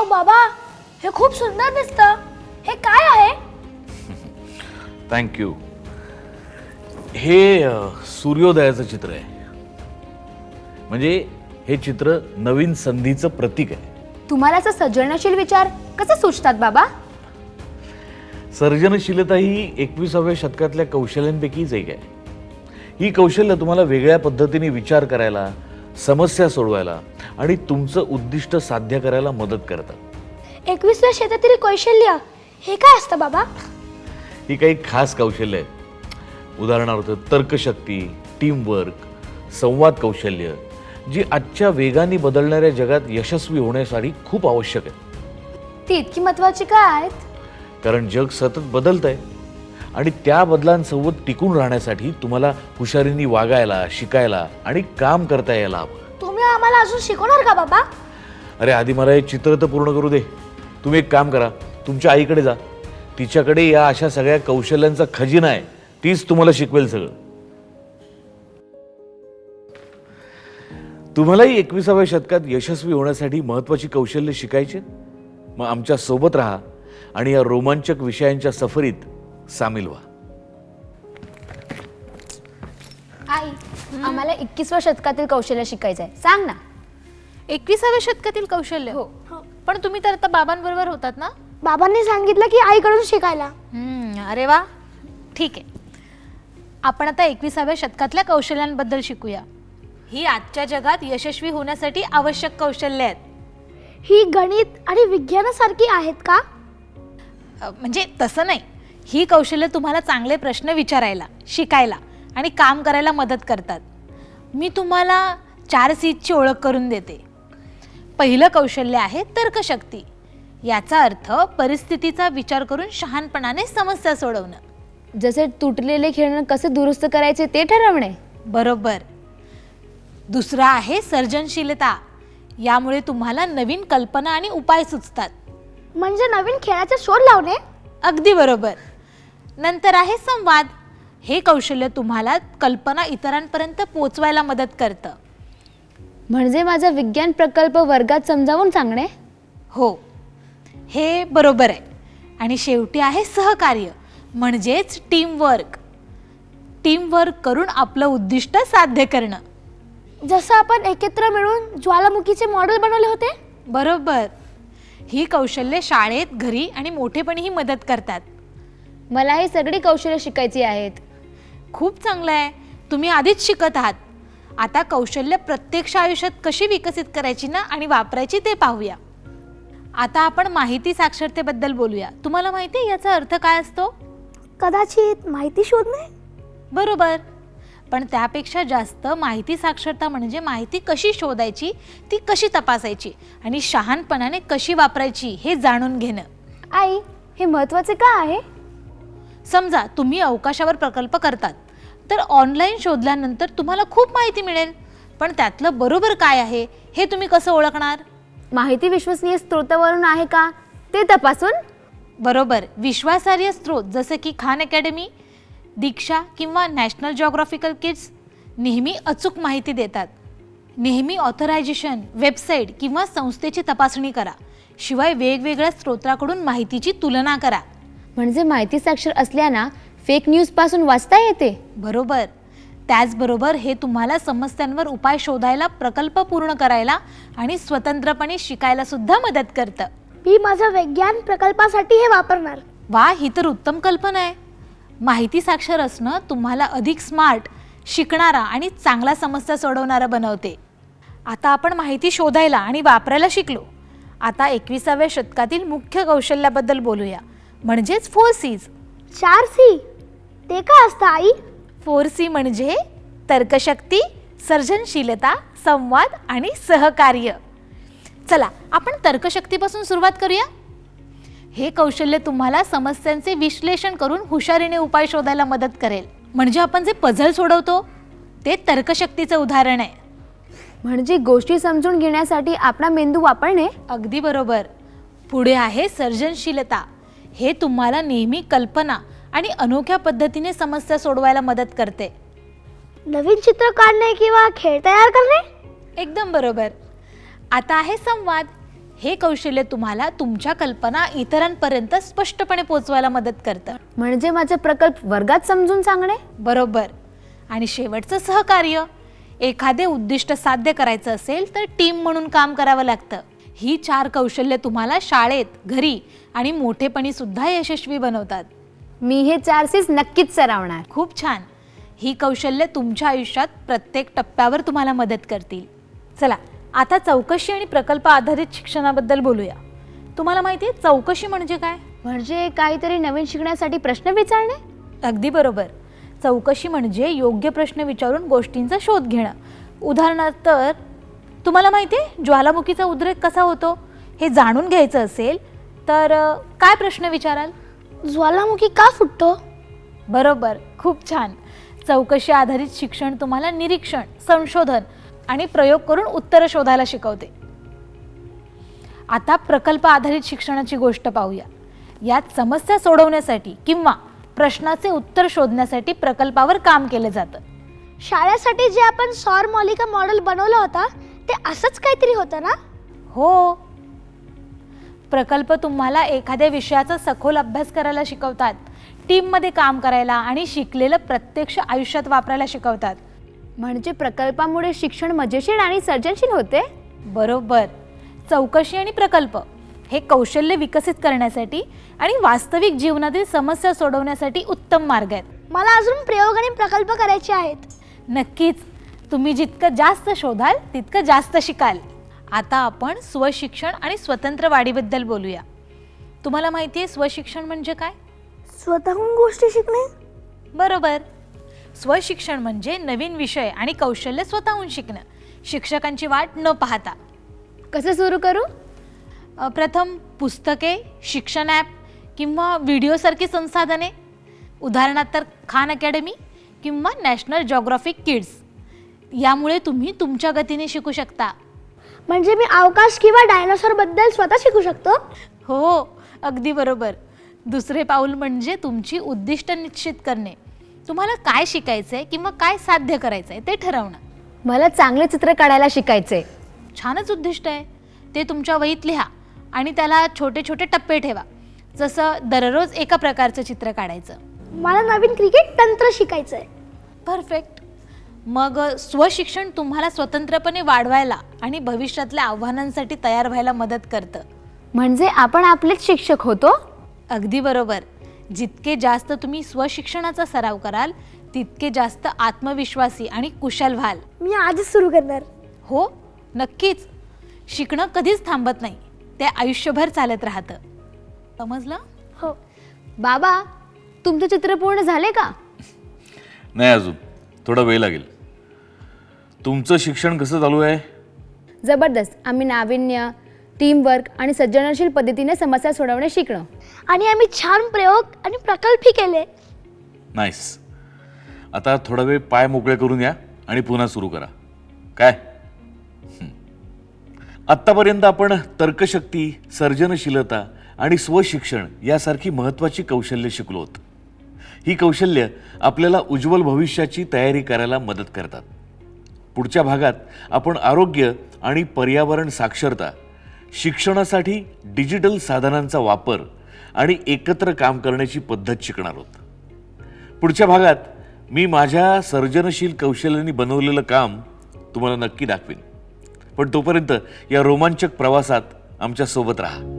बाबा, हे खूप सुंदर दिसतं. हे काय आहे? थँक्यू. हे सूर्योदयाचं चित्र आहे. म्हणजे हे चित्र नवीन संधीचं प्रतीक आहे. तुम्हाला असं सर्जनशील विचार कसे सुचतात बाबा? सर्जनशीलता ही 21व्या शतकातल्या कौशल्यांपैकीच एक आहे. ही कौशल्य तुम्हाला वेगळ्या पद्धतीने विचार करायला, समस्या सोडवायला आणि तुमचं उद्दिष्ट साध्य करायला मदत करतात. 21व्या शतकातील कौशल्य हे काय असतं बाबा? ही काही खास कौशल्य आहेत. उदाहरणार्थ तर्कशक्ती, टीमवर्क, संवाद कौशल्य, जी आजच्या वेगाने बदलणाऱ्या जगात यशस्वी होण्यासाठी खूप आवश्यक आहे. ती इतकी महत्वाची का आहेत? कारण जग सतत बदलत आहे आणि त्या बदलांसोबत टिकून राहण्यासाठी तुम्हाला हुशारीने वागायला, शिकायला आणि काम करता यायला हवं. तुम्ही आम्हाला अजून शिकवणार का बाबा? अरे आधी मला हे चित्र तर पूर्ण करू दे. तुम्ही एक काम करा, तुमच्या आईकडे जा. तिच्याकडे या अशा सगळ्या कौशल्यांचा खजिना आहे. तीच तुम्हाला शिकवेल सगळं. तुम्हालाही 21व्या शतकात यशस्वी होण्यासाठी महत्वाची कौशल्य शिकायचे? मग आमच्या सोबत राहा आणि या रोमांचक विषयांच्या सफरीत सामील व्हा. आई, आम्हाला 21व्या शतकातील कौशल्य शिकायचं आहे. सांग ना. 21व्या शतकातील कौशल्य? हो. पण तुम्ही तर आता बाबांबरोबर होतात ना? बाबांनी सांगितलं की आईकडून शिकायला. अरे वा, ठीक आहे. आपण आता 21व्या शतकातल्या कौशल्यांबद्दल शिकूया. ही आजच्या जगात यशस्वी होण्यासाठी आवश्यक कौशल्य आहेत. ही गणित आणि विज्ञानासारखी आहेत का? म्हणजे तसं नाही. ही कौशल्य तुम्हाला चांगले प्रश्न विचारायला, शिकायला आणि काम करायला मदत करतात. मी तुम्हाला 4 Cची ओळख करून देते. पहिलं कौशल्य आहे तर्कशक्ती. याचा अर्थ परिस्थितीचा विचार करून शहाणपणाने समस्या सोडवणं. जसे तुटलेले खेळणं कसे दुरुस्त करायचे ते ठरवणे. बरोबर. दुसरा आहे सर्जनशीलता. यामुळे तुम्हाला नवीन कल्पना आणि उपाय सुचतात. म्हणजे नवीन खेळाचा शोध लावणे. अगदी बरोबर. नंतर आहे संवाद. हे कौशल्य तुम्हाला कल्पना इतरांपर्यंत पोचवायला मदत करतं. म्हणजे माझा विज्ञान प्रकल्प वर्गात समजावून सांगणे. हो, हे बरोबर आहे. आणि शेवटी आहे सहकार्य, म्हणजेच टीमवर्क. टीमवर्क करून आपलं उद्दिष्ट साध्य करणं. जसं आपण एकत्र मिळून ज्वालामुखीचे मॉडेल बनवले होते. बरोबर. ही कौशल्ये शाळेत, घरी आणि मोठेपणीही मदत करतात. मला ही सगळी कौशल्य शिकायची आहेत. खूप चांगलं आहे. तुम्ही आधीच शिकत आहात. आता कौशल्य प्रत्यक्ष आयुष्यात कशी विकसित करायची ना आणि वापरायची ते पाहूया. आता आपण माहिती साक्षरतेबद्दल बोलूया. तुम्हाला माहिती आहे याचा अर्थ काय असतो? कदाचित माहिती शोधणे. बरोबर. पण त्यापेक्षा जास्त माहिती साक्षरता म्हणजे माहिती कशी शोधायची, ती कशी तपासायची आणि शहाणपणाने कशी वापरायची हे जाणून घेणं. आई, हे महत्त्वाचे का आहे? समजा तुम्ही अवकाशावर प्रकल्प करतात, तर ऑनलाईन शोधल्यानंतर तुम्हाला खूप माहिती मिळेल. पण त्यातलं बरोबर काय आहे हे तुम्ही कसं ओळखणार? माहिती विश्वसनीय स्रोतावरून आहे का ते तपासून. बरोबर. विश्वासार्ह स्रोत जसे की खान अकॅडमी, दीक्षा किंवा नॅशनल जिओग्राफिकल किड्स नेहमी अचूक माहिती देतात. नेहमी ऑथरायझेशन, वेबसाईट किंवा संस्थेची तपासणी करा. शिवाय वेगवेगळ्या स्रोतांकडून माहितीची तुलना करा. म्हणजे माहिती साक्षर असल्याना फेक न्यूज पासून वाचता येते. बरोबर. त्याचबरोबर हे तुम्हाला समस्यांवर उपाय शोधायला, प्रकल्प पूर्ण करायला आणि स्वतंत्रपणे शिकायला सुद्धा मदत करतं. मी माझ्या विज्ञान प्रकल्पासाठी हे वापरणार. वा, ही तर उत्तम कल्पना आहे. माहिती साक्षर असणं तुम्हाला अधिक स्मार्ट, शिकणारा आणि चांगला समस्या सोडवणारा बनवते. आता आपण माहिती शोधायला आणि वापरायला शिकलो. आता 21व्या शतकातील मुख्य कौशल्याबद्दल बोलूया, म्हणजेच 4 Cs. 4 C ते काय असतं आई? 4 C म्हणजे तर्कशक्ती, सर्जनशीलता, संवाद आणि सहकार्य. चला आपण तर्कशक्तीपासून सुरुवात करूया. हे कौशल्य तुम्हाला समस्यांचे विश्लेषण करून हुशारीने उपाय शोधायला मदत करेल. म्हणजे आपण जे पझल सोडवतो ते तर्कशक्तीचं उदाहरण आहे. म्हणजे गोष्टी समजून घेण्यासाठी आपला मेंदू वापरणे. अगदी बरोबर. पुढे आहे सर्जनशीलता. हे तुम्हाला नेहमी कल्पना आणि अनोख्या पद्धतीने समस्या सोडवायला मदत करते. नवीन चित्र काढणे किंवा खेळ तयार करणे. एकदम बरोबर. आता आहे संवाद. हे कौशल्य तुम्हाला तुमच्या कल्पना इतरांपर्यंत स्पष्टपणे पोहोचवायला मदत करतं. म्हणजे माझे प्रकल्प वर्गात समजून सांगणे. बरोबर. आणि शेवटचं सहकार्य. एखादे उद्दिष्ट साध्य करायचं असेल तर टीम म्हणून काम करावं लागतं. ही 4 कौशल्य तुम्हाला शाळेत, घरी आणि मोठेपणी सुद्धा यशस्वी बनवतात. मी हे 4 C's नक्कीच सरावणार. खूप छान. ही कौशल्य तुमच्या आयुष्यात प्रत्येक टप्प्यावर तुम्हाला मदत करतील. चला आता चौकशी आणि प्रकल्प आधारित शिक्षणाबद्दल बोलूया. तुम्हाला माहिती आहे चौकशी म्हणजे काय? म्हणजे काहीतरी नवीन शिकण्यासाठी प्रश्न विचारणे. अगदी बरोबर. चौकशी म्हणजे योग्य प्रश्न विचारून गोष्टींचा शोध घेणं. उदाहरणार्थ तुम्हाला माहिती आहे ज्वालामुखीचा उद्रेक कसा होतो हे जाणून घ्यायचं असेल तर काय प्रश्न विचाराल? ज्वालामुखी का फुटतो? बरोबर. खूप छान. चौकशी आधारित शिक्षण तुम्हाला निरीक्षण, संशोधन आणि प्रयोग करून उत्तरं शोधायला शिकवते. आता प्रकल्प आधारित शिक्षणाची गोष्ट पाहूया. यात समस्या सोडवण्यासाठी किंवा प्रश्नाचे उत्तर शोधण्यासाठी प्रकल्पावर काम केलं जातं. शाळेसाठी जे आपण सौर मालिका मॉडेल बनवलं होता ते असंच काहीतरी होतं ना? हो. प्रकल्प तुम्हाला एखाद्या विषयाचा सखोल अभ्यास करायला शिकवतात, टीममध्ये काम करायला आणि शिकलेलं प्रत्यक्ष आयुष्यात वापरायला शिकवतात. म्हणजे प्रकल्पामुळे शिक्षण मजेशीर आणि सर्जनशील होते. बरोबर. चौकशी आणि प्रकल्प हे कौशल्य विकसित करण्यासाठी आणि वास्तविक जीवनातील समस्या सोडवण्यासाठी उत्तम मार्ग आहेत. मला अजून प्रयोग आणि प्रकल्प करायचे आहेत. नक्कीच. तुम्ही जितकं जास्त शोधाल तितकं जास्त शिकाल. आता आपण स्वशिक्षण आणि स्वतंत्र वाढीबद्दल बोलूया. तुम्हाला माहिती आहे स्वशिक्षण म्हणजे काय? स्वतःहून गोष्टी शिकणे. बरोबर. स्वशिक्षण म्हणजे नवीन विषय आणि कौशल्य स्वतःहून शिकणं, शिक्षकांची वाट न पाहता. कसं सुरू करू? प्रथम पुस्तके, शिक्षण ॲप किंवा व्हिडिओसारखी संसाधने. उदाहरणार्थ खान अकॅडमी किंवा नॅशनल जॉग्राफिक किड्स. यामुळे तुम्ही तुमच्या गतीने शिकू शकता. म्हणजे मी अवकाश किंवा डायनासोर बद्दल स्वतः शिकू शकतो. हो, अगदी बरोबर. दुसरे पाऊल म्हणजे तुमची उद्दिष्ट निश्चित करणे. तुम्हाला काय शिकायचंय किंवा काय साध्य करायचंय ते ठरवणं. मला चांगले चित्र काढायला शिकायचे. छानच उद्दिष्ट आहे. ते तुमच्या वहीत लिहा आणि त्याला छोटे छोटे टप्पे ठेवा. जसं दररोज एका प्रकारचं चित्र काढायचं. मला नवीन क्रिकेट तंत्र शिकायचंय. परफेक्ट. मग स्वशिक्षण तुम्हाला स्वतंत्रपणे वाढवायला आणि भविष्यातल्या आव्हानांसाठी तयार व्हायला मदत करतं. म्हणजे आपण आपलेच शिक्षक होतो. अगदी बरोबर. जितके जास्त तुम्ही स्वशिक्षणाचा सराव कराल तितके जास्त आत्मविश्वासी आणि कुशल व्हाल. मी आजच सुरू करणार. हो, नक्कीच. शिकणं कधीच थांबत नाही. ते आयुष्यभर चालत राहतं. समजलं? हो. बाबा, तुमचं चित्र पूर्ण झाले का? नाही, अजून थोडा वेळ लागेल. तुमचं शिक्षण कसं चालू आहे? जबरदस्त. आम्ही नाविन्य, टीमवर्क आणि सर्जनशील पद्धतीने समस्या सोडवणे शिकणं. आणि आम्ही छान प्रयोग आणि प्रकल्पही केले. नाईस. आता थोडा वेळ पाय मोकळे करून या आणि पुन्हा सुरू करा. काय? आत्तापर्यंत आपण तर्कशक्ती, सर्जनशीलता आणि स्वशिक्षण यासारखी महत्त्वाची कौशल्य शिकलो आहोत. ही कौशल्य आपल्याला उज्ज्वल भविष्याची तयारी करायला मदत करतात. पुढच्या भागात आपण आरोग्य आणि पर्यावरण साक्षरता, शिक्षणासाठी डिजिटल साधनांचा वापर आणि एकत्र काम करण्याची पद्धत शिकणार आहोत. पुढच्या भागात मी माझ्या सर्जनशील कौशल्याने बनवलेलं काम तुम्हाला नक्की दाखवीन. पण तोपर्यंत या रोमांचक प्रवासात आमच्या सोबत राहा.